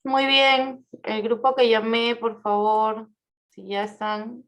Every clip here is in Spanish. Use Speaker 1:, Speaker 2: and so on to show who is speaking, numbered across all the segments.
Speaker 1: Muy bien, el grupo que llamé, por favor, si ya están.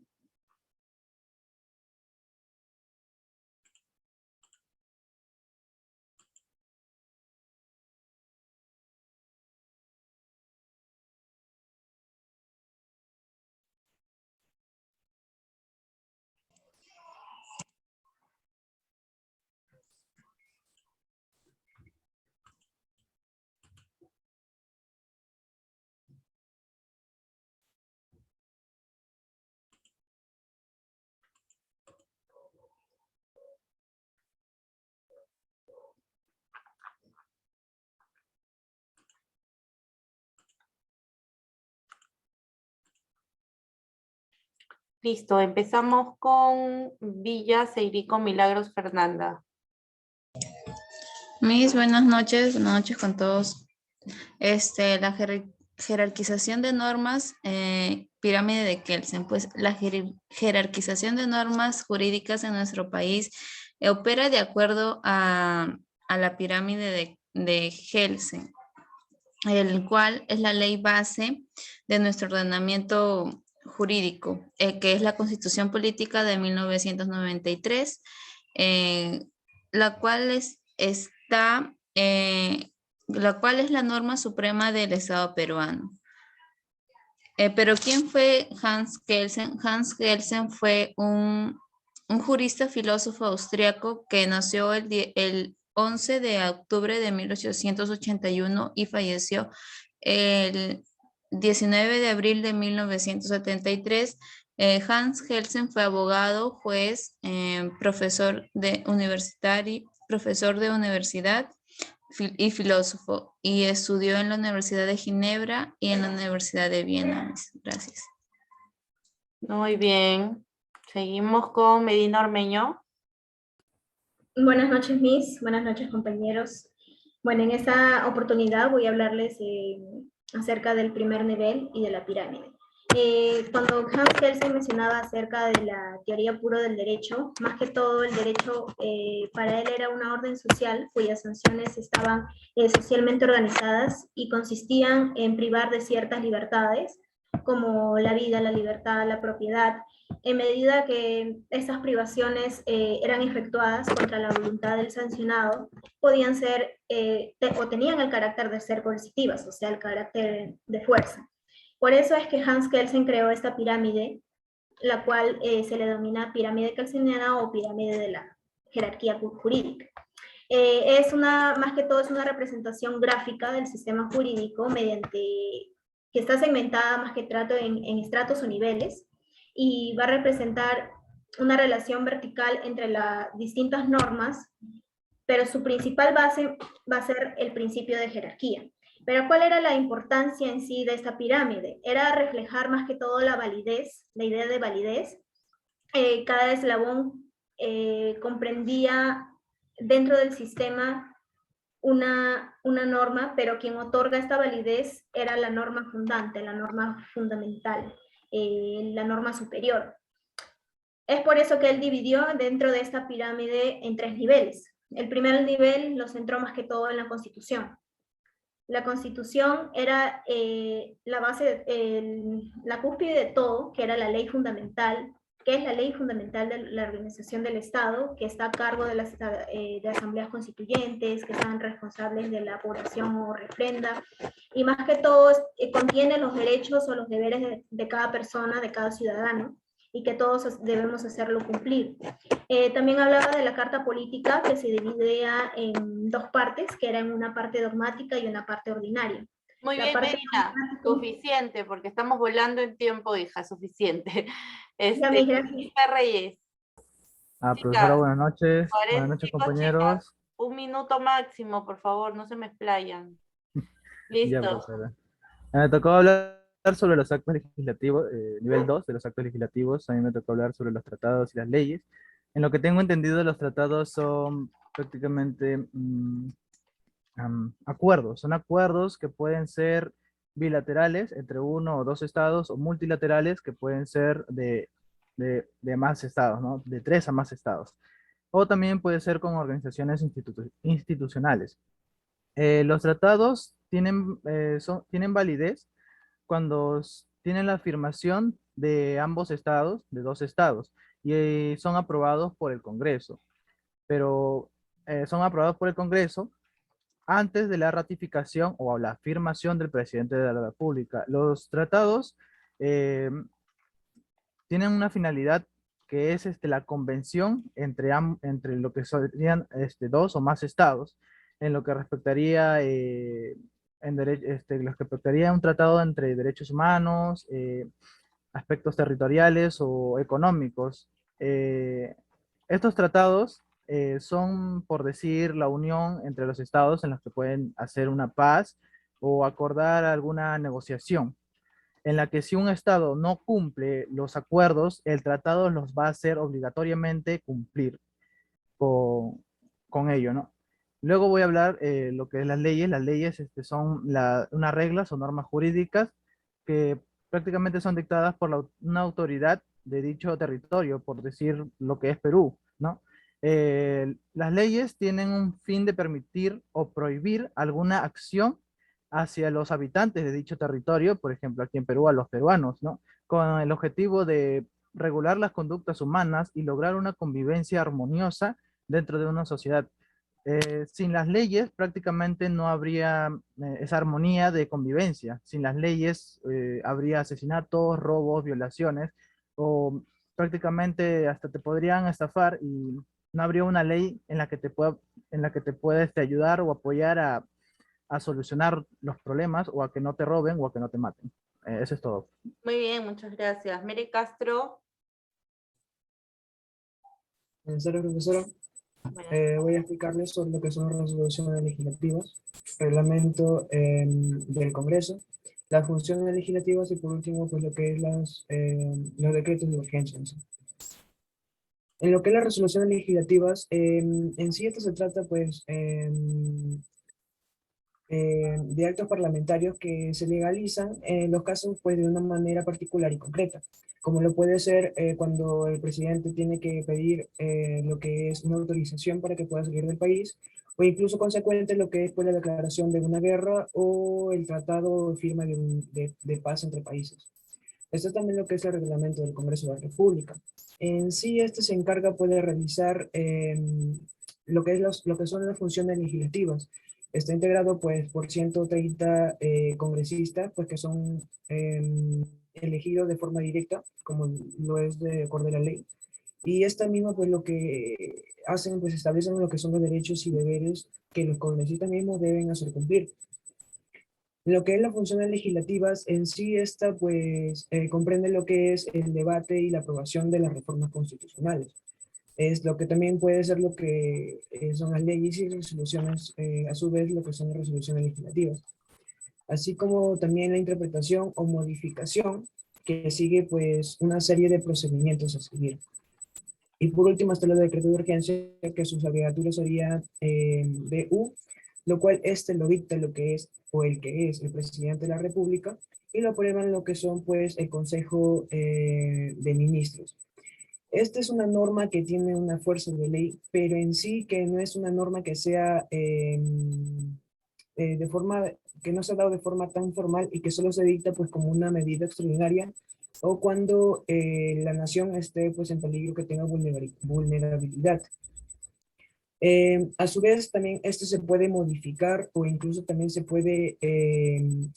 Speaker 1: Listo, empezamos con Villa Seirico Milagros Fernanda.
Speaker 2: Buenas noches con todos. La jerarquización de normas, pirámide de Kelsen, pues la jerarquización de normas jurídicas en nuestro país opera de acuerdo a la pirámide de Kelsen, el cual es la ley base de nuestro ordenamiento jurídico, que es la Constitución Política de 1993, eh, la cual la cual es la norma suprema del Estado peruano. Pero ¿quién fue Hans Kelsen? Hans Kelsen fue un jurista filósofo austriaco que nació el 11 de octubre de 1881 y falleció el 19 de abril de 1973. Hans Kelsen fue abogado, juez, profesor de universidad y filósofo, y estudió en la Universidad de Ginebra y en la Universidad de Viena. Gracias.
Speaker 1: Muy bien, seguimos con Medina Ormeño.
Speaker 3: Buenas noches, Miss. Buenas noches, compañeros. Bueno, en esta oportunidad voy a hablarles acerca del primer nivel y de la pirámide. Cuando Hans Kelsen mencionaba acerca de la teoría pura del derecho, más que todo el derecho para él era una orden social cuyas sanciones estaban socialmente organizadas y consistían en privar de ciertas libertades, como la vida, la libertad, la propiedad, en medida que estas privaciones eran efectuadas contra la voluntad del sancionado, podían ser o tenían el carácter de ser coercitivas, o sea, el carácter de fuerza. Por eso es que Hans Kelsen creó esta pirámide, la cual se le denomina pirámide kelseniana o pirámide de la jerarquía jurídica. Más que todo es una representación gráfica del sistema jurídico que está segmentada más que trato en estratos o niveles, y va a representar una relación vertical entre las distintas normas, pero su principal base va a ser el principio de jerarquía. Pero ¿cuál era la importancia en sí de esta pirámide? Era reflejar más que todo la validez, la idea de validez. Cada eslabón comprendía dentro del sistema una norma, pero quien otorga esta validez era la norma fundante, la norma fundamental, la norma superior. Es por eso que él dividió dentro de esta pirámide en 3 niveles. El primer nivel lo centró más que todo en la Constitución. La Constitución era la base, la cúspide de todo, que era la ley fundamental, que es la ley fundamental de la organización del Estado, que está a cargo de las de asambleas constituyentes, que están responsables de la población o refrenda, y más que todo contiene los derechos o los deberes de cada persona, de cada ciudadano, y que todos debemos hacerlo cumplir. También hablaba de la Carta Política, que se dividía en 2 partes, que eran una parte dogmática y una parte ordinaria.
Speaker 1: Muy bien, Medina, suficiente, porque estamos volando en tiempo, hija, suficiente. Lisa Reyes.
Speaker 4: Profesora, buenas noches.
Speaker 1: 40,
Speaker 4: Buenas noches,
Speaker 1: chicos,
Speaker 4: compañeros.
Speaker 1: chicas, 1 minuto máximo, por favor, no se me explayan.
Speaker 4: Ya,
Speaker 1: Listo.
Speaker 4: profesora. Me tocó hablar sobre los actos legislativos, nivel 2 de los actos legislativos. A mí me tocó hablar sobre los tratados y las leyes. En lo que tengo entendido, los tratados son prácticamente acuerdos. Son acuerdos que pueden ser bilaterales entre uno o dos estados, o multilaterales que pueden ser de más estados, ¿no? De 3 a más estados. O también puede ser con organizaciones institucionales. Los tratados tienen validez cuando tienen la afirmación de ambos estados, de dos estados, y son aprobados por el Congreso. Pero son aprobados por el Congreso antes de la ratificación o la afirmación del presidente de la República. Los tratados eh, tienen una finalidad que es la convención entre lo que serían dos o más estados, en lo que respectaría lo que respectaría un tratado entre derechos humanos, aspectos territoriales o económicos. Estos tratados son, por decir, la unión entre los estados en los que pueden hacer una paz o acordar alguna negociación, en la que si un estado no cumple los acuerdos, el tratado los va a hacer obligatoriamente cumplir con ello, ¿no? Luego voy a hablar lo que es las leyes. Las leyes son unas reglas o normas jurídicas que prácticamente son dictadas por una autoridad de dicho territorio, por decir lo que es Perú, ¿no? Las leyes tienen un fin de permitir o prohibir alguna acción hacia los habitantes de dicho territorio, por ejemplo, aquí en Perú a los peruanos, ¿no? Con el objetivo de regular las conductas humanas y lograr una convivencia armoniosa dentro de una sociedad. Sin las leyes prácticamente no habría esa armonía de convivencia. Sin las leyes habría asesinatos, robos, violaciones, o prácticamente hasta te podrían estafar y no habría una ley en la que te pueda ayudar o apoyar a solucionar los problemas o a que no te roben o a que no te maten. Eso es todo.
Speaker 1: Muy bien, muchas gracias. Mary Castro.
Speaker 5: Buenas tardes, profesora. Voy a explicarles sobre lo que son las resoluciones legislativas, reglamento del Congreso, las funciones legislativas y por último, pues lo que es los decretos de urgencia. En lo que es las resoluciones legislativas, en sí esto se trata pues de actos parlamentarios que se legalizan en los casos pues de una manera particular y concreta, como lo puede ser cuando el presidente tiene que pedir lo que es una autorización para que pueda salir del país, o incluso consecuente lo que es pues, la declaración de una guerra o el tratado de firma de paz entre países. Esto es también lo que es el reglamento del Congreso de la República. En sí, este se encarga pues, de realizar lo que son las funciones legislativas. Está integrado pues por 130 congresistas pues que son elegidos de forma directa, como lo es de acuerdo a la ley. Y esta misma pues lo que hacen pues establecen lo que son los derechos y deberes que los congresistas mismos deben hacer cumplir. Lo que es las funciones legislativas en sí, esta pues comprende lo que es el debate y la aprobación de las reformas constitucionales. Es lo que también puede ser lo que son las leyes y resoluciones, a su vez lo que son las resoluciones legislativas. Así como también la interpretación o modificación que sigue pues una serie de procedimientos a seguir. Y por último está el decreto de urgencia, que sus abreviaturas serían DU, lo cual lo dicta lo que es o el que es el presidente de la República y lo aprueban lo que son pues el Consejo de Ministros. Esta es una norma que tiene una fuerza de ley, pero en sí que no es una norma que sea de forma, que no se ha dado de forma tan formal y que solo se dicta pues como una medida extraordinaria o cuando la nación esté pues en peligro, que tenga vulnerabilidad. A su vez también esto se puede modificar o incluso también se puede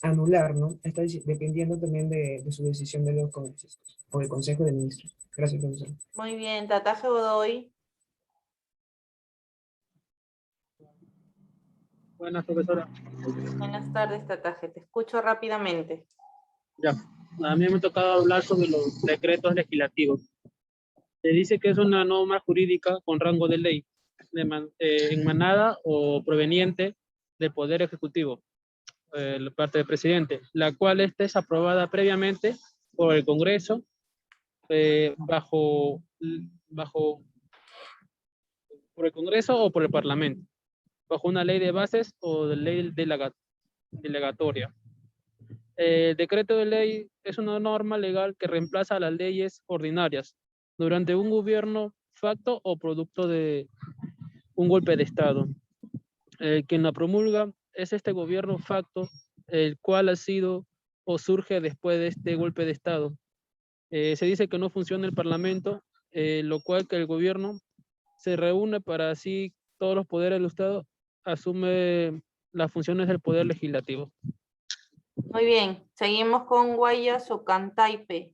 Speaker 5: anular, ¿no? Está dependiendo también de su decisión de los congresistas o del Consejo de Ministros. Gracias, profesor.
Speaker 1: Muy bien, Tataje Godoy.
Speaker 6: Buenas, profesora.
Speaker 1: Buenas tardes, Tataje. Te escucho rápidamente.
Speaker 6: Ya, a mí me ha tocado hablar sobre los decretos legislativos. Se dice que es una norma jurídica con rango de ley, emanada o proveniente del Poder Ejecutivo, la parte del presidente, la cual es aprobada previamente por el Congreso por el Congreso o por el Parlamento, bajo una ley de bases o de ley delegatoria. El decreto de ley es una norma legal que reemplaza a las leyes ordinarias durante un gobierno facto o producto de un golpe de Estado. Quien la promulga es este gobierno facto, el cual ha sido o surge después de este golpe de Estado. Se dice que no funciona el Parlamento, lo cual que el gobierno se reúne para así todos los poderes del Estado asume las funciones del poder legislativo.
Speaker 1: Muy bien, seguimos con Guayas o Cantaipe.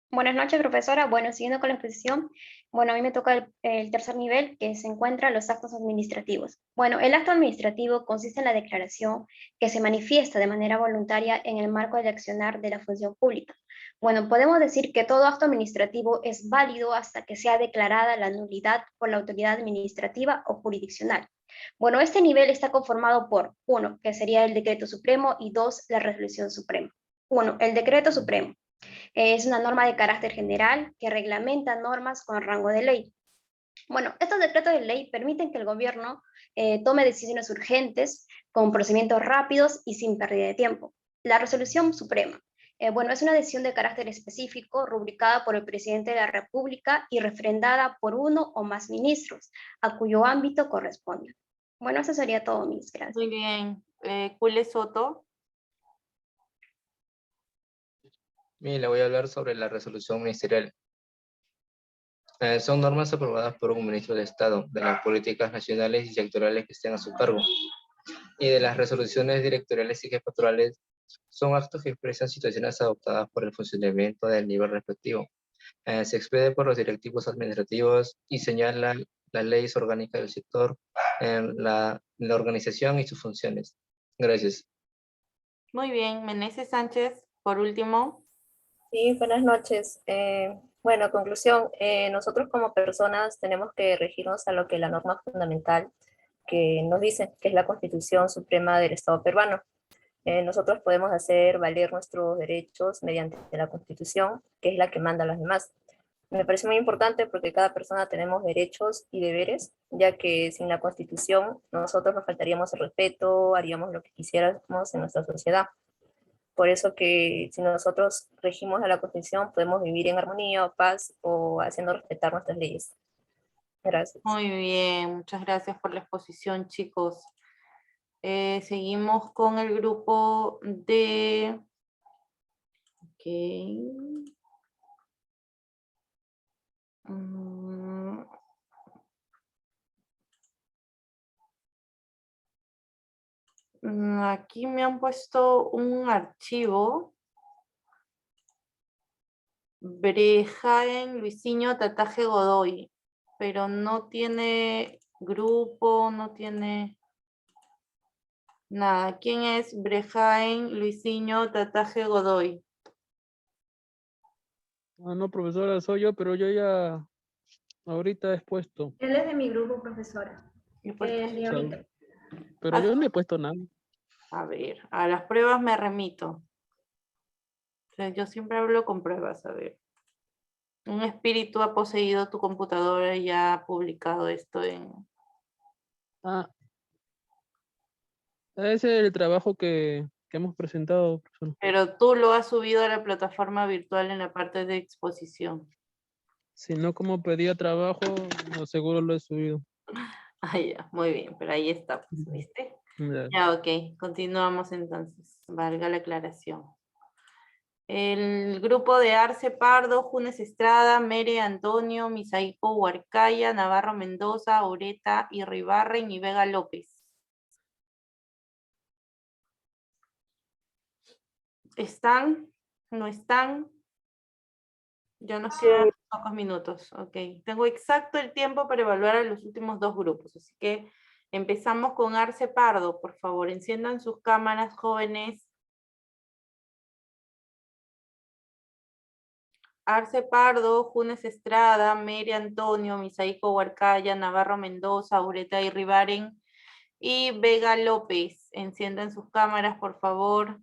Speaker 7: Buenas noches, profesora. Bueno, siguiendo con la exposición, bueno, a mí me toca el tercer nivel, que se encuentra los actos administrativos. Bueno, el acto administrativo consiste en la declaración que se manifiesta de manera voluntaria en el marco del accionar de la función pública. Bueno, podemos decir que todo acto administrativo es válido hasta que sea declarada la nulidad por la autoridad administrativa o jurisdiccional. Bueno, este nivel está conformado por, 1, que sería el decreto supremo, y 2, la resolución suprema. 1, el decreto supremo. Es una norma de carácter general que reglamenta normas con rango de ley. Bueno, estos decretos de ley permiten que el gobierno tome decisiones urgentes, con procedimientos rápidos y sin pérdida de tiempo. La resolución suprema. Bueno, es una decisión de carácter específico, rubricada por el presidente de la República y refrendada por uno o más ministros, a cuyo ámbito corresponde. Bueno, eso sería todo, mis gracias.
Speaker 1: Muy bien. Cule Soto.
Speaker 8: Bien, le voy a hablar sobre la resolución ministerial. Son normas aprobadas por un ministro de Estado de las políticas nacionales y sectoriales que estén a su cargo. Y de las resoluciones directoriales y jefaturales son actos que expresan situaciones adoptadas por el funcionamiento del nivel respectivo. Se expide por los directivos administrativos y señala las leyes orgánicas del sector, la organización y sus funciones. Gracias.
Speaker 1: Muy bien. Meneses Sánchez, por último.
Speaker 9: Sí, buenas noches. Bueno, conclusión, nosotros como personas tenemos que regirnos a lo que la norma fundamental que nos dice, que es la Constitución Suprema del Estado peruano. Nosotros podemos hacer valer nuestros derechos mediante la Constitución, que es la que manda a las demás. Me parece muy importante porque cada persona tenemos derechos y deberes, ya que sin la Constitución nosotros nos faltaríamos el respeto, haríamos lo que quisiéramos en nuestra sociedad. Por eso que si nosotros regimos a la Constitución, podemos vivir en armonía o paz o haciendo respetar nuestras leyes. Gracias.
Speaker 1: Muy bien, muchas gracias por la exposición, chicos. Seguimos con el grupo de... Ok. Aquí me han puesto un archivo. Brejaen, Luisinho, Tataje, Godoy. Pero no tiene grupo, no tiene nada. ¿Quién es Brejaen, Luisinho, Tataje, Godoy?
Speaker 6: Ah, no, profesora, soy yo, pero yo ya ahorita he expuesto.
Speaker 3: Él es de mi grupo, profesora.
Speaker 1: ¿Y por qué?
Speaker 3: De ahorita.
Speaker 6: Pero yo no he puesto nada.
Speaker 1: A ver, a las pruebas me remito. O sea, yo siempre hablo con pruebas, a ver. Un espíritu ha poseído tu computadora y ha publicado esto en...
Speaker 6: Ah, ese es el trabajo que hemos presentado, profesora.
Speaker 1: Pero tú lo has subido a la plataforma virtual en la parte de exposición.
Speaker 6: Si no, como pedía trabajo, no, seguro lo he subido.
Speaker 1: Ah, ya, muy bien, pero ahí está, pues, ¿viste?
Speaker 6: Ya.
Speaker 1: Ya, ok, continuamos entonces, valga la aclaración. El grupo de Arce Pardo, Junes Estrada, Mere Antonio, Misaico Huarcaya, Navarro Mendoza, Oreta Irribarren y Vega López. ¿Están? ¿No están? Ya nos quedan pocos minutos. Ok, tengo exacto el tiempo para evaluar a los últimos dos grupos, así que empezamos con Arce Pardo. Por favor, enciendan sus cámaras, jóvenes. Arce Pardo, Junes Estrada, Mere Antonio, Misaico Huarcaya, Navarro Mendoza, Ureta Irribaren y Vega López. Enciendan sus cámaras, por favor.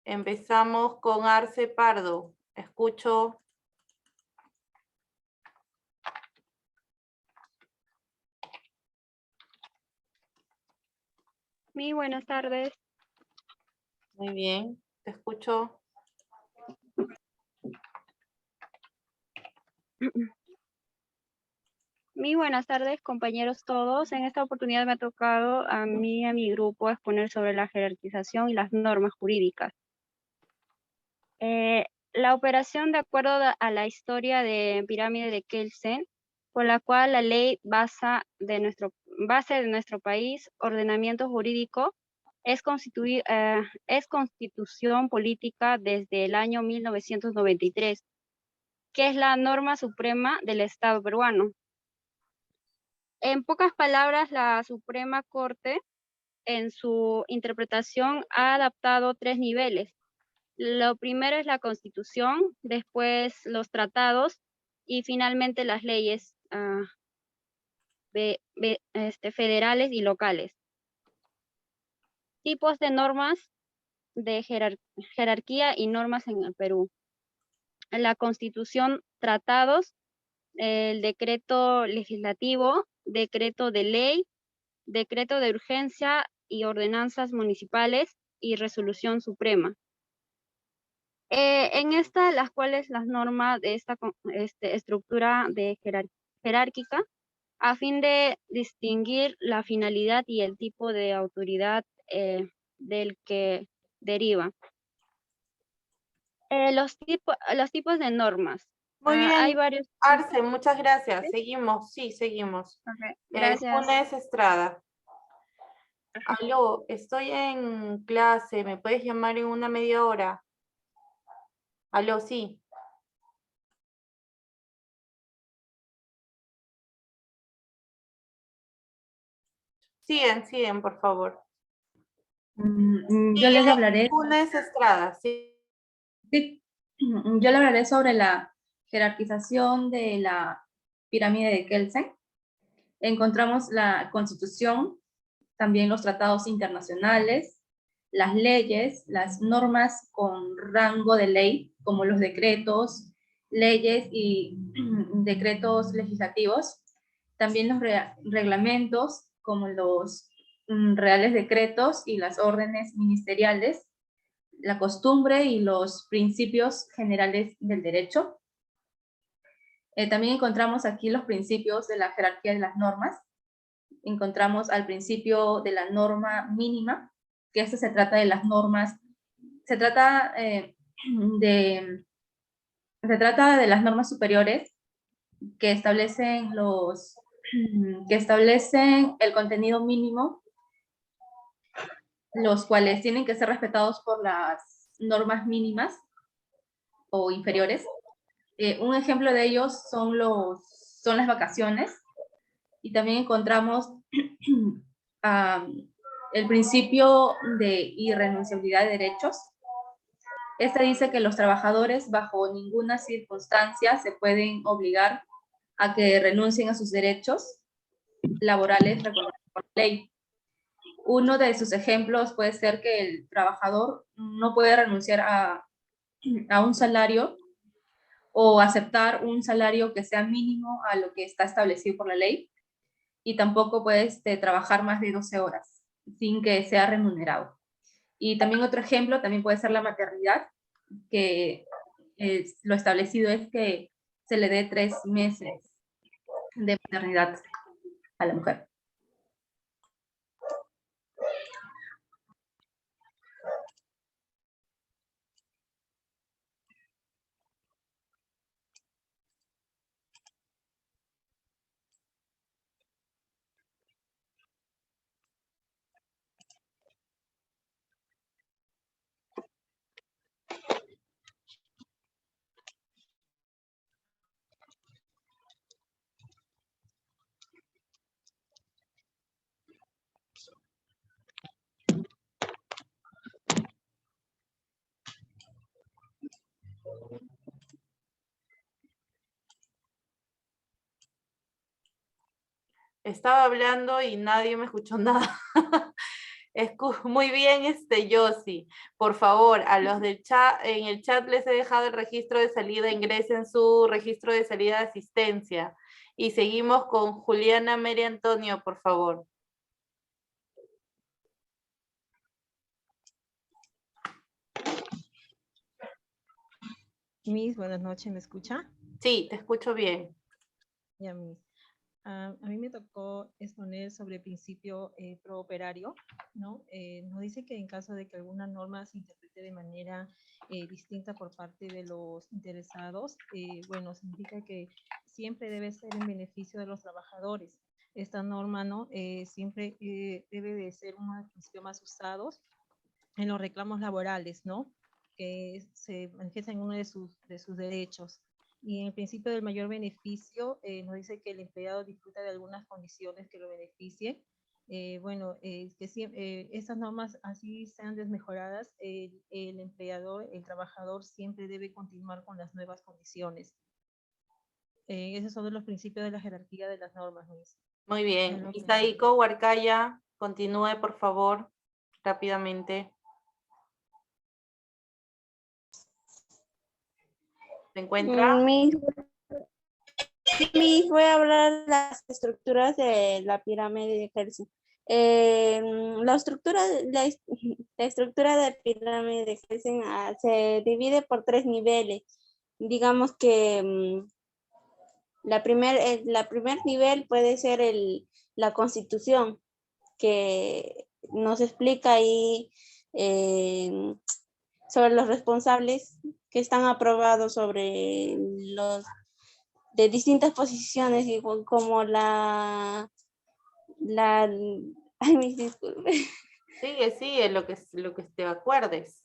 Speaker 1: Empezamos con Arce Pardo. Escucho.
Speaker 10: Muy buenas tardes.
Speaker 1: Muy bien, te escucho.
Speaker 10: Muy buenas tardes, compañeros todos. En esta oportunidad me ha tocado a mí y a mi grupo exponer sobre la jerarquización y las normas jurídicas. La operación de acuerdo a la historia de pirámide de Kelsen, por la cual la ley base de nuestro país, ordenamiento jurídico, es constitución política desde el año 1993, que es la norma suprema del Estado peruano. En pocas palabras, la Suprema Corte, en su interpretación, ha adaptado 3 niveles. Lo primero es la Constitución, después los tratados y finalmente las leyes federales y locales. Tipos de normas de jerarquía y normas en el Perú. La Constitución, tratados, el decreto legislativo, decreto de ley, decreto de urgencia y ordenanzas municipales y resolución suprema. En las cuales las normas de esta estructura de jerárquica, a fin de distinguir la finalidad y el tipo de autoridad del que deriva. Los tipos de normas.
Speaker 1: Muy bien,
Speaker 10: Hay varios.
Speaker 1: Arce, muchas gracias.
Speaker 10: ¿Sí?
Speaker 1: Seguimos, sí, seguimos.
Speaker 10: Okay, gracias.
Speaker 1: Funes Estrada. Aló, estoy en clase, ¿me puedes llamar en una media hora? Aló, sí. Siguen, por favor.
Speaker 11: Yo les hablaré.
Speaker 1: Funes Estrada, sí.
Speaker 11: Sí, yo le hablaré sobre la jerarquización de la pirámide de Kelsen. Encontramos la Constitución, también los tratados internacionales, las leyes, las normas con rango de ley, como los decretos, leyes y decretos legislativos, también los reglamentos, como los reales decretos y las órdenes ministeriales, la costumbre y los principios generales del derecho. También encontramos aquí los principios de la jerarquía de las normas. Encontramos al principio de la norma mínima, que esto se trata de las normas, se trata de las normas superiores que establecen el contenido mínimo, los cuales tienen que ser respetados por las normas mínimas o inferiores. Un ejemplo de ellos son las vacaciones, y también encontramos el principio de irrenunciabilidad de derechos. Este dice que los trabajadores bajo ninguna circunstancia se pueden obligar a que renuncien a sus derechos laborales reconocidos por ley. Uno de sus ejemplos puede ser que el trabajador no puede renunciar a un salario o aceptar un salario que sea mínimo a lo que está establecido por la ley, y tampoco puede trabajar más de 12 horas sin que sea remunerado. Y también otro ejemplo también puede ser la maternidad, que lo establecido es que se le dé 3 meses de maternidad a la mujer.
Speaker 1: Estaba hablando y nadie me escuchó nada. Muy bien, Yossi. Por favor, a los del chat, en el chat les he dejado el registro de salida, ingresen su registro de salida de asistencia. Y seguimos con Juliana Mary Antonio, por favor.
Speaker 12: Miss, buenas noches, ¿me escucha?
Speaker 1: Sí, te escucho bien.
Speaker 12: Ya, Miss. A mí me tocó exponer sobre el principio prooperario, ¿no? Nos dice que en caso de que alguna norma se interprete de manera distinta por parte de los interesados, bueno, significa que siempre debe ser en beneficio de los trabajadores. Esta norma, ¿no? Siempre debe de ser uno de los principios más usados en los reclamos laborales, ¿no? Que se manifiestan en uno de sus derechos. Y en el principio del mayor beneficio nos dice que el empleado disfruta de algunas condiciones que lo beneficien. Bueno, que si, esas normas así sean desmejoradas, el empleador, el trabajador siempre debe continuar con las nuevas condiciones. Esos son los principios de la jerarquía de las normas, Luis.
Speaker 1: Muy bien. Isaiko Huarcaya, continúe, por favor, rápidamente. ¿Se encuentra?
Speaker 13: Miss, voy a hablar de las estructuras de la pirámide de Kelsen. La estructura de pirámide de Kelsen se divide por 3 niveles. Digamos que la primer nivel puede ser la constitución, que nos explica ahí sobre los responsables que están aprobados sobre los de distintas posiciones, como ay, mis disculpas.
Speaker 1: Sigue, lo que te acuerdes.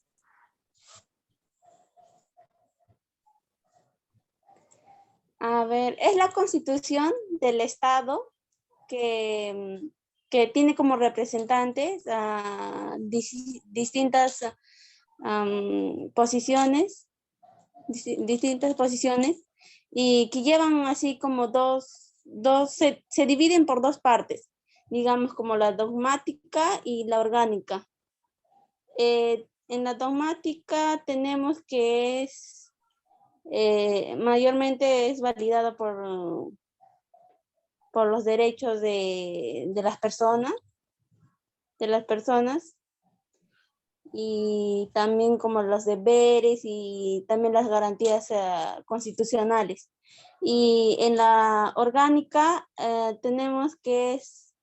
Speaker 13: A ver, es la constitución del Estado que tiene como representantes a distintas posiciones, y que llevan así como se dividen por 2 partes, digamos como la dogmática y la orgánica. En la dogmática tenemos que es mayormente es validada por los derechos de las personas, y también como los deberes y también las garantías constitucionales. Y en la orgánica tenemos que es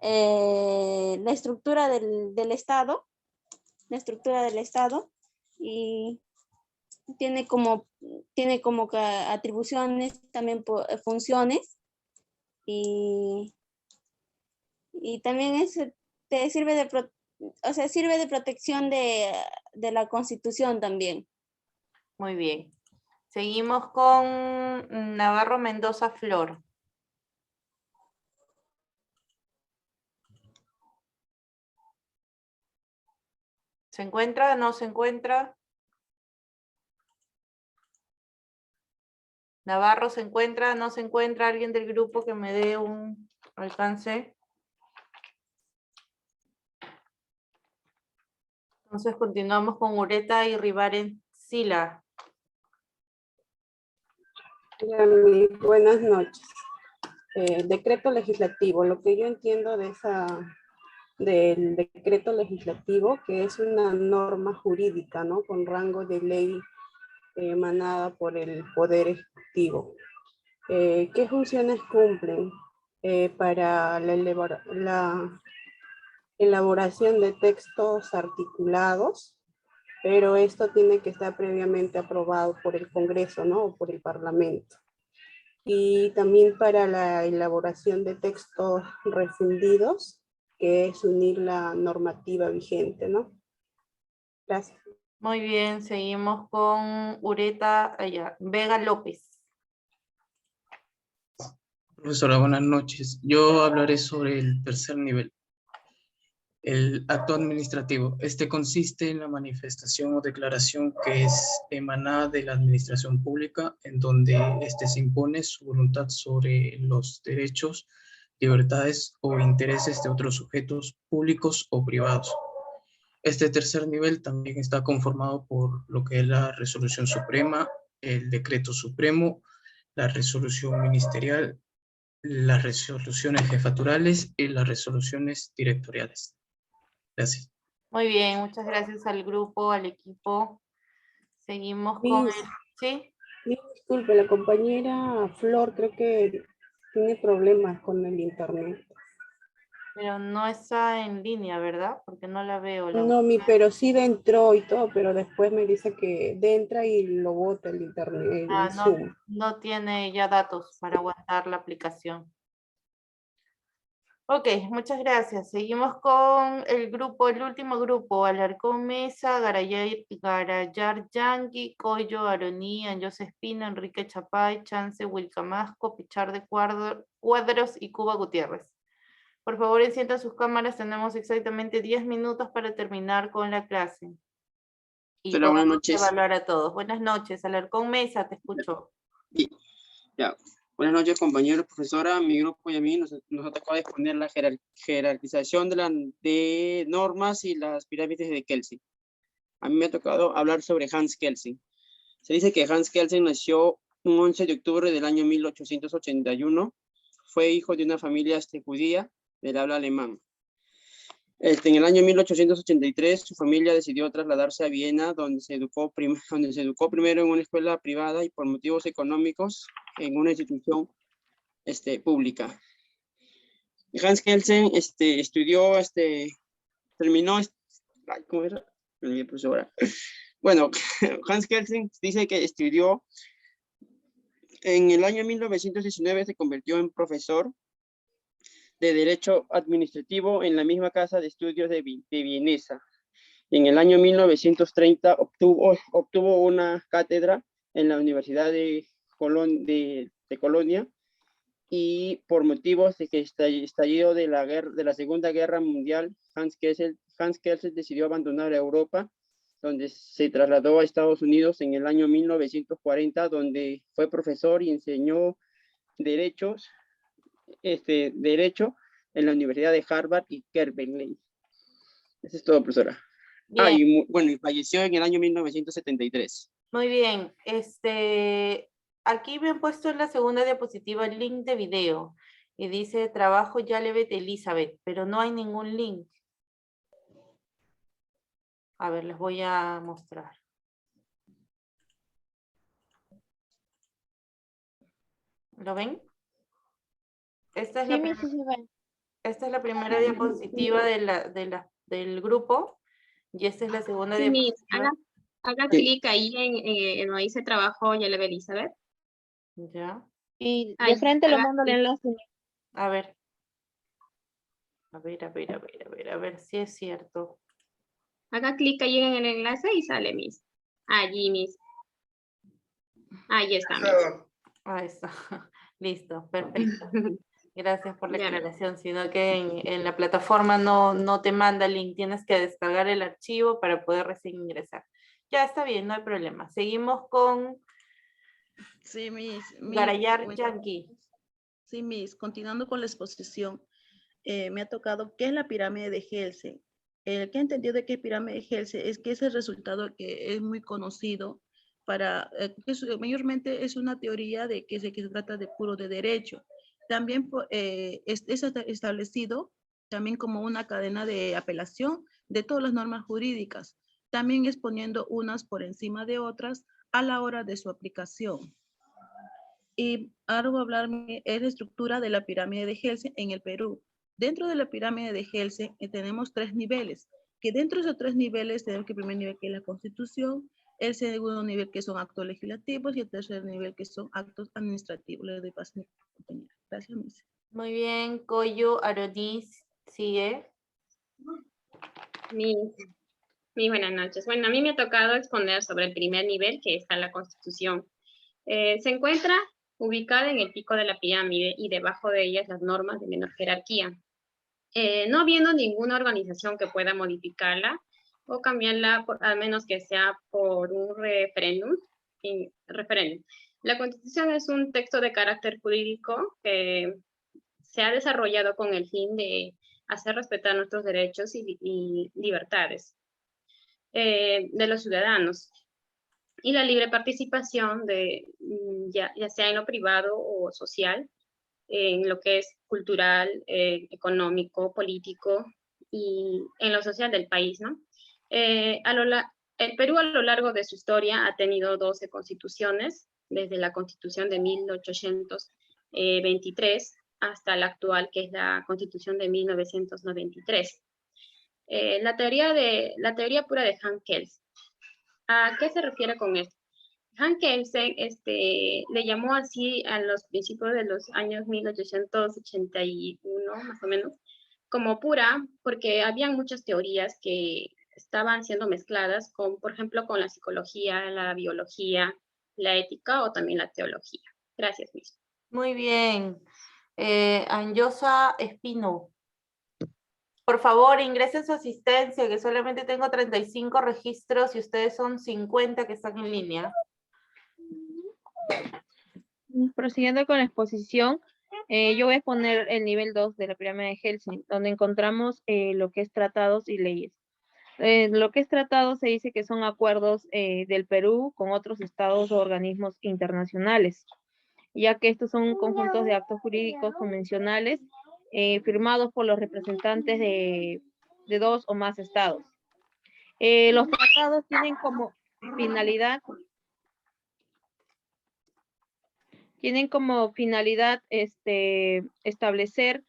Speaker 13: la estructura del Estado, y tiene como atribuciones, también funciones, y también sirve de protección de la Constitución también.
Speaker 1: Muy bien. Seguimos con Navarro Mendoza Flor. ¿Se encuentra? ¿No se encuentra? Navarro, ¿se encuentra? ¿No se encuentra? ¿Alguien del grupo que me dé un alcance? Entonces continuamos con Ureta y Rivaren Sila.
Speaker 14: Buenas noches. Decreto legislativo. Lo que yo entiendo del decreto legislativo, que es una norma jurídica, ¿no? Con rango de ley emanada por el Poder Ejecutivo. ¿Qué funciones cumplen para la elaboración de textos articulados? Pero esto tiene que estar previamente aprobado por el Congreso, ¿no? O por el Parlamento. Y también para la elaboración de textos refundidos, que es unir la normativa vigente, ¿no? Gracias.
Speaker 1: Muy bien, seguimos con Ureta Vega López.
Speaker 15: Profesora, buenas noches. Yo hablaré sobre el tercer nivel. El acto administrativo. Este consiste en la manifestación o declaración que es emanada de la administración pública, en donde se impone su voluntad sobre los derechos, libertades o intereses de otros sujetos públicos o privados. Este tercer nivel también está conformado por lo que es la resolución suprema, el decreto supremo, la resolución ministerial, las resoluciones jefaturales y las resoluciones directoriales. Gracias.
Speaker 1: Muy bien, muchas gracias al grupo, al equipo. Seguimos con el... ¿Sí?
Speaker 14: Disculpe, la compañera Flor creo que tiene problemas con el internet.
Speaker 1: Pero no está en línea, ¿verdad? Porque no la veo.
Speaker 14: No, pero sí entró y todo, pero después me dice que entra y lo bota el internet, el
Speaker 1: No,
Speaker 14: Zoom.
Speaker 1: no tiene ya datos para aguantar la aplicación. Ok, muchas gracias. Seguimos con el grupo, el último grupo, Alarcón Mesa, Garayar Yangui, Coyo, Aroní, Anjos Espina, Enrique Chapay, Chance, Wilcamasco, Pichar de Cuadros y Cuba Gutiérrez. Por favor, enciendan sus cámaras, tenemos exactamente 10 minutos para terminar con la clase. Y
Speaker 16: Hola, buenas
Speaker 1: podemos
Speaker 16: noches.
Speaker 1: evaluar a todos. Buenas noches, Alarcón Mesa, te escucho.
Speaker 16: Ya. Buenas noches, compañeros, profesora. Mi grupo y a mí nos ha tocado exponer la jerarquización de normas y las pirámides de Kelsen. A mí me ha tocado hablar sobre Hans Kelsen. Se dice que Hans Kelsen nació un 11 de octubre del año 1881. Fue hijo de una familia judía del habla alemán. En el año 1883, su familia decidió trasladarse a Viena, donde se educó primero en una escuela privada y por motivos económicos en una institución pública. Hans Kelsen estudió, terminó, ¿cómo era? Profesora. Bueno, Hans Kelsen dice que estudió en el año 1919, se convirtió en profesor de Derecho Administrativo en la misma casa de estudios de Vienesa. En el año 1930 obtuvo una cátedra en la Universidad de Colonia y por motivos de que estallido de la Segunda Guerra Mundial, Hans Kelsen decidió abandonar Europa, donde se trasladó a Estados Unidos en el año 1940, donde fue profesor y enseñó Derecho en la Universidad de Harvard y Berkeley. Eso es todo, profesora. Y falleció en el año 1973.
Speaker 1: Muy bien. Aquí me han puesto en la segunda diapositiva el link de video y dice trabajo Yalevet Elizabeth, pero no hay ningún link. A ver, les voy a mostrar. ¿Lo ven? Esta es, esta es la primera diapositiva del grupo y esta es la segunda diapositiva.
Speaker 17: Haga clic ahí en donde dice trabajo Yalevet Elizabeth.
Speaker 1: Ya.
Speaker 13: Y de frente le mando el enlace.
Speaker 1: A ver. A ver si es cierto.
Speaker 17: Haga clic ahí en el enlace y sale Miss. Allí Miss. Ahí está Miss.
Speaker 1: Ahí está. Listo, perfecto. Gracias por la aclaración, sino que en la plataforma no te manda el link, tienes que descargar el archivo para poder recién ingresar. Ya está bien, no hay problema. Seguimos con
Speaker 18: sí,
Speaker 1: Garayar Yankee.
Speaker 18: Sí, Miss, continuando con la exposición, me ha tocado qué es la pirámide de Kelsen. El que ha entendido de qué es pirámide de Kelsen es que es el resultado que es muy conocido que mayormente es una teoría de que se trata de puro de derecho. También es establecido también como una cadena de apelación de todas las normas jurídicas, también exponiendo unas por encima de otras a la hora de su aplicación. Y ahora voy a hablarme de la estructura de la pirámide de Kelsen en el Perú. Dentro de la pirámide de Kelsen tenemos 3 niveles, que dentro de esos 3 niveles tenemos el primer nivel que es la Constitución, el segundo nivel que son actos legislativos y el tercer nivel que son actos administrativos. Le doy paso a mi compañera. Gracias, Miss.
Speaker 1: Muy bien, Coyo, Arodís, sigue.
Speaker 17: Muy buenas noches. Bueno, a mí me ha tocado exponer sobre el primer nivel, que está en la Constitución. Se encuentra ubicada en el pico de la pirámide y debajo de ella las normas de menor jerarquía. No habiendo ninguna organización que pueda modificarla o cambiarla, al menos que sea por un referéndum. La Constitución es un texto de carácter jurídico que se ha desarrollado con el fin de hacer respetar nuestros derechos y libertades de los ciudadanos y la libre participación ya sea en lo privado o social, en lo que es cultural, económico, político y en lo social del país, ¿no? El Perú a lo largo de su historia ha tenido 12 constituciones, desde la Constitución de 23 hasta la actual, que es la Constitución de 1993. La teoría pura de Hans Kelsen. ¿A qué se refiere con esto? Hans Kelsen le llamó así a los principios de los años 1881, más o menos, como pura, porque habían muchas teorías que estaban siendo mezcladas con, por ejemplo, con la psicología, la biología, la ética o también la teología. Gracias, Miss.
Speaker 1: Muy bien. Anjosa Espino. Por favor, ingresen su asistencia, que solamente tengo 35 registros y ustedes son 50 que están en línea.
Speaker 10: Prosiguiendo con la exposición, yo voy a exponer el nivel 2 de la pirámide de Kelsen, donde encontramos lo que es tratados y leyes. Lo que es tratados se dice que son acuerdos del Perú con otros estados o organismos internacionales, ya que estos son conjuntos de actos jurídicos convencionales firmados por los representantes de 2 o más estados. Los tratados tienen como finalidad establecer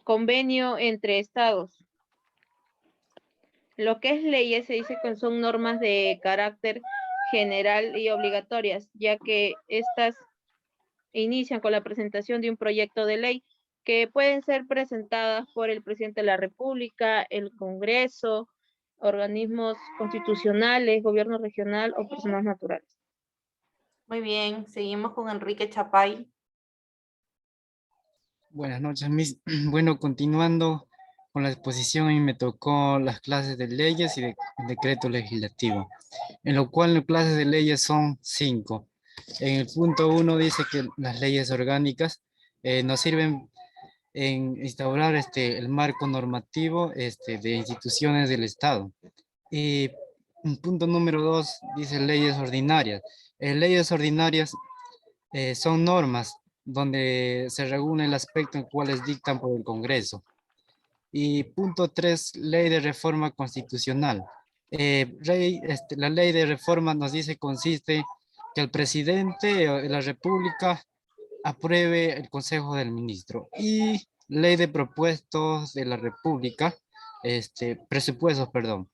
Speaker 10: convenio entre estados. Lo que es leyes se dice que son normas de carácter general y obligatorias, ya que estas inician con la presentación de un proyecto de ley que pueden ser presentadas por el presidente de la República, el Congreso, organismos constitucionales, gobierno regional o personas naturales.
Speaker 1: Muy bien, seguimos con Enrique Chapay.
Speaker 19: Buenas noches, Miss. Bueno, continuando con la exposición, a mí me tocó las clases de leyes y de decreto legislativo, en lo cual las clases de leyes son 5. En el punto 1 dice que las leyes orgánicas nos sirven en instaurar el marco normativo de instituciones del Estado. Y en punto número 2 dice leyes ordinarias. Leyes ordinarias son normas donde se regula el aspecto en cuales dictan por el Congreso. Y punto 3, ley de reforma constitucional. La ley de reforma nos dice consiste que el presidente de la República apruebe el Consejo del Ministro. Y ley de propuestos de la República, presupuestos, perdón.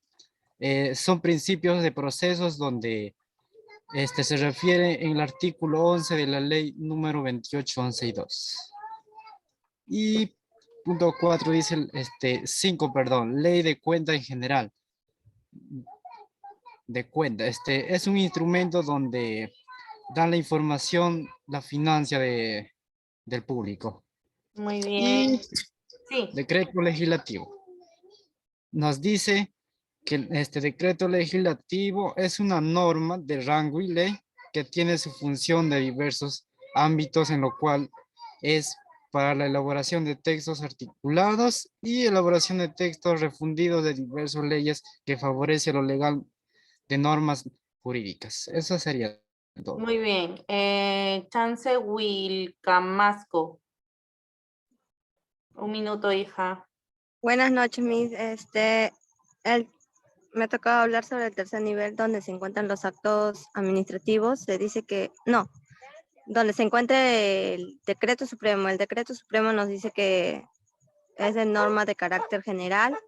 Speaker 19: Son principios de procesos donde se refiere en el artículo 11 de la ley número 2811. Y punto 4 dice, 5, perdón, ley de cuenta en general. De cuenta, es un instrumento donde dan la información, la financia del público.
Speaker 1: Muy bien.
Speaker 19: Y sí. Decreto legislativo. Nos dice que este decreto legislativo es una norma de rango y ley que tiene su función de diversos ámbitos, en lo cual es para la elaboración de textos articulados y elaboración de textos refundidos de diversas leyes que favorece lo legal de normas jurídicas. Eso sería todo.
Speaker 1: Muy bien. Chance Wilcamasco. 1 minuto, hija.
Speaker 13: Buenas noches, Miss. Me ha tocado hablar sobre el tercer nivel donde se encuentran los actos administrativos. Se dice que, no, donde se encuentra el decreto supremo. El decreto supremo nos dice que es de norma de carácter general,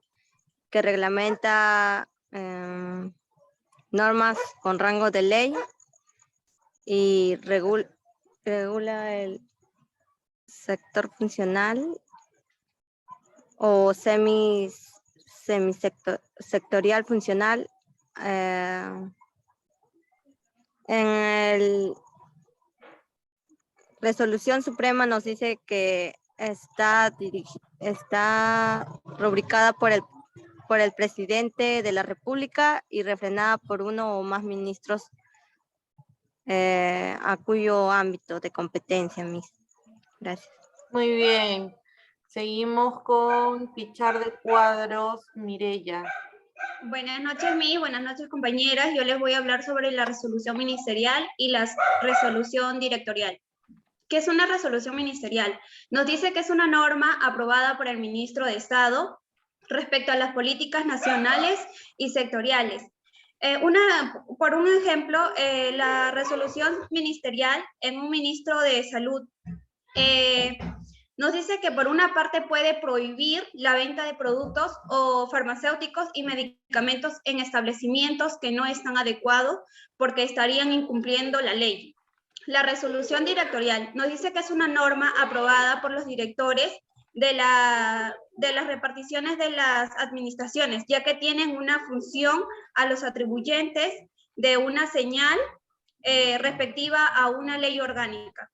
Speaker 13: que reglamenta normas con rango de ley y regula el sector funcional o semisectorial funcional. En el Resolución Suprema nos dice que está rubricada por el presidente de la República y refrendada por uno o más ministros a cuyo ámbito de competencia, Miss. Gracias.
Speaker 1: Muy bien. Seguimos con Pichar de Cuadros, Mireya.
Speaker 20: Buenas noches, Miss. Buenas noches, compañeras. Yo les voy a hablar sobre la resolución ministerial y la resolución directorial. ¿Qué es una resolución ministerial? Nos dice que es una norma aprobada por el ministro de Estado respecto a las políticas nacionales y sectoriales. Por un ejemplo, la resolución ministerial en un ministro de Salud nos dice que por una parte puede prohibir la venta de productos o farmacéuticos y medicamentos en establecimientos que no están adecuados porque estarían incumpliendo la ley. La resolución directorial nos dice que es una norma aprobada por los directores de las reparticiones de las administraciones, ya que tienen una función a los atribuyentes de una señal respectiva a una ley orgánica.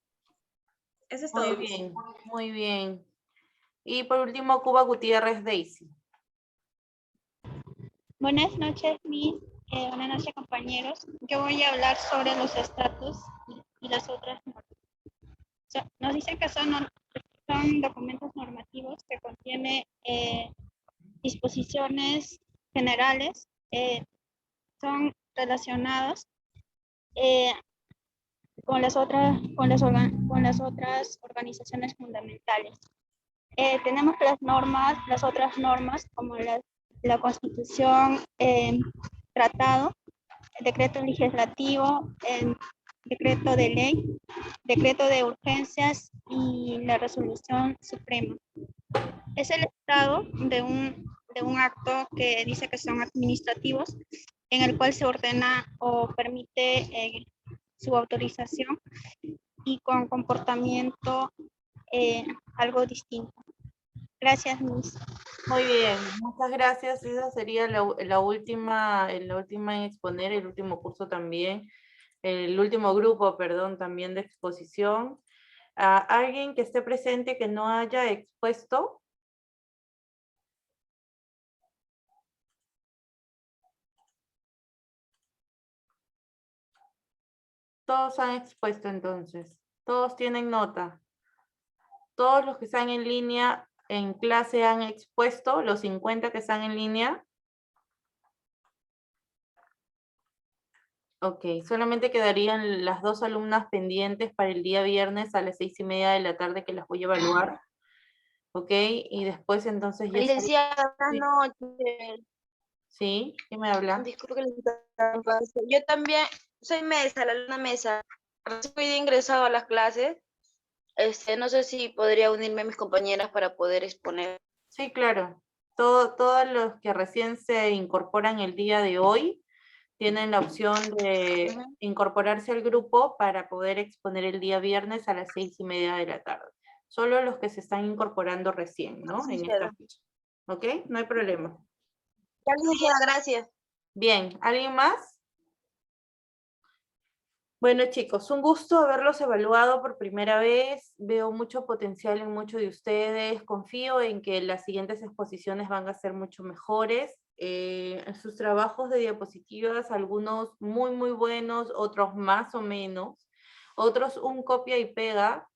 Speaker 20: Eso es todo.
Speaker 1: Muy bien, muy bien. Y por último, Cuba Gutiérrez Daisy.
Speaker 21: Buenas noches, Miss. Buenas noches, compañeros. Yo voy a hablar sobre los estatus y las otras normas. Nos dicen que son documentos normativos que contienen disposiciones generales, son relacionados con las otras organizaciones fundamentales. Tenemos que las otras normas, como la Constitución, tratado, el decreto legislativo, el decreto de ley, decreto de urgencias y la resolución suprema. Es el estado de un acto que dice que son administrativos, en el cual se ordena o permite su autorización y con comportamiento algo distinto. Gracias, Miss.
Speaker 1: Muy bien, muchas gracias. Esa sería la última en exponer, el último curso también, el último grupo, perdón, también de exposición. ¿Alguien que esté presente que no haya expuesto? Todos han expuesto entonces. Todos tienen nota. Todos los que están en línea en clase han expuesto, los 50 que están en línea. Ok, solamente quedarían las 2 alumnas pendientes para el día viernes a las 6:30 de la tarde que las voy a evaluar. Ok, y después entonces ya...
Speaker 22: Licenciada, buenas noches.
Speaker 1: ¿Sí? ¿Quién me habla?
Speaker 22: Disculpe que le interrumpa. Yo también soy Mesa, la alumna Mesa. Recién ingresado a las clases. No sé si podría unirme a mis compañeras para poder exponer.
Speaker 1: Sí, claro. Todos los que recién se incorporan el día de hoy tienen la opción de incorporarse al grupo para poder exponer el día viernes a las 6:30 de la tarde. Solo los que se están incorporando recién, ¿no?
Speaker 22: Sí,
Speaker 1: en esta fecha. ¿Ok? No hay problema.
Speaker 22: Gracias.
Speaker 1: Bien, ¿alguien más? Bueno, chicos, un gusto haberlos evaluado por primera vez. Veo mucho potencial en muchos de ustedes. Confío en que las siguientes exposiciones van a ser mucho mejores. En sus trabajos de diapositivas, algunos muy, muy buenos, otros más o menos. Otros un copia y pega,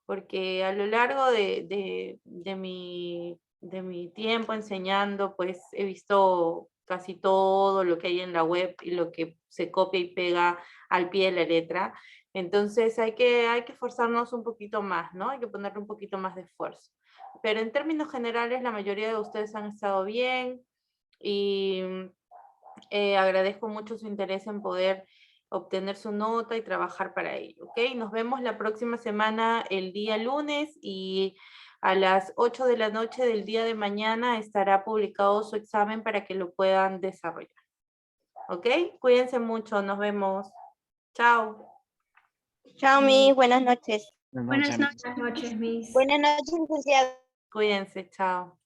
Speaker 1: porque a lo largo de mi tiempo enseñando, pues he visto casi todo lo que hay en la web y lo que se copia y pega al pie de la letra. Entonces hay que esforzarnos un poquito más, ¿no? Hay que ponerle un poquito más de esfuerzo. Pero en términos generales, la mayoría de ustedes han estado bien y agradezco mucho su interés en poder obtener su nota y trabajar para ello, ¿ok? Nos vemos la próxima semana, el día lunes, y a las 8 de la noche del día de mañana estará publicado su examen para que lo puedan desarrollar. ¿Ok? Cuídense mucho, nos vemos. Chao.
Speaker 22: Chao, Miss. Buenas noches.
Speaker 3: Buenas noches, Miss.
Speaker 22: Buenas noches, licenciada.
Speaker 1: Cuídense, chao.